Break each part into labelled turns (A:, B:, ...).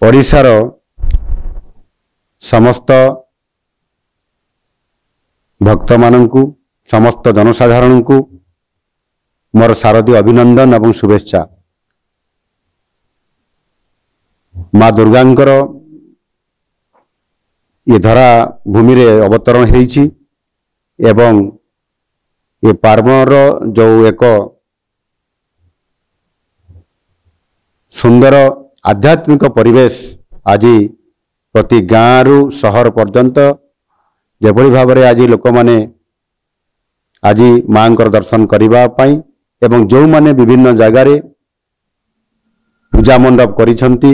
A: ओडिशार समस्त भक्त मानू समस्त जनसाधारण को मोर शारदीय अभिनंदन एवं शुभेच्छा। माँ दुर्गांकर ये धरा भूमि रे अवतरण होईची एवं ये पार्वणर जो एक सुंदर आध्यात्मिक परिवेश आज प्रति गाँव रु सहर पर्यंत जेभली भाव में आज लोक माने आज माँ दर्शन करने एवं जो माने विभिन्न जगार पूजा मंडप करिसंती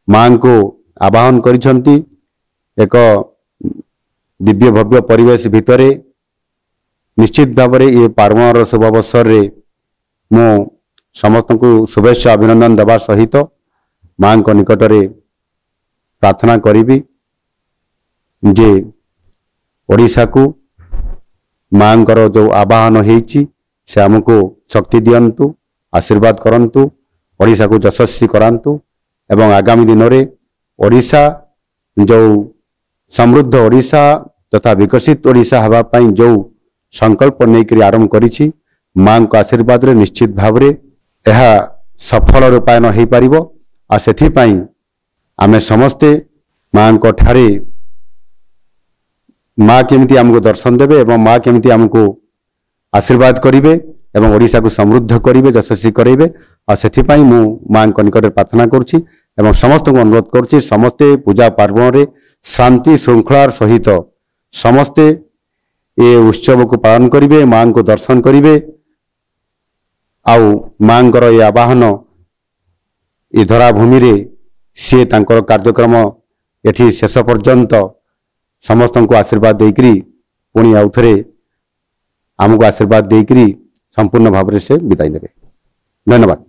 A: माँ को आवाहन करिसंती एक दिव्य भव्य परिवेश भितरे निश्चित भाव में ये पार्वणर शुभ अवसर रे मु समस्त को शुभेच्छा अभिनंदन देवा सहित माँ को निकट रे प्रार्थना करी जे ओडिशा को माँ जो आवाहन होईची से आमको शक्ति दियंतु आशीर्वाद करंतु ओडिशा को यशस्वी करांतु एवं आगामी दिन में ओडिशा जो समृद्ध ओडिशा तथा विकसित ओडिशा हवा पाई जो संकल्प नहीं आरंभ करिछि माँ को आशीर्वाद रे निश्चित भाव रे यह सफल रूपायन हो पारिबो आ सेथि पाई आमे समस्ते माँ को ठारे माँ केमिति हमको दर्शन देवे एवं माँ केमिति हमको आशीर्वाद करिवे एवं ओडिशा को समृद्ध करिवे यशस्वी करेंगे और से मु माँ निकट प्रार्थना करुच्ची एवं समस्त को अनुरोध करुच्ची समस्ते पूजा पार्वण रे शांति श्रृंखलार सहित समस्ते ये उत्सव को पालन करिवे माँ को दर्शन करिवे आउ माँ ये आवाहन ये धरा भूमि रे सी तांकर कार्यक्रम एठी शेष पर्यंत समस्त को आशीर्वाद देकरी पुणी आउ थे आमको आशीर्वाद देकरी संपूर्ण भाव से विदाई नेबे। धन्यवाद।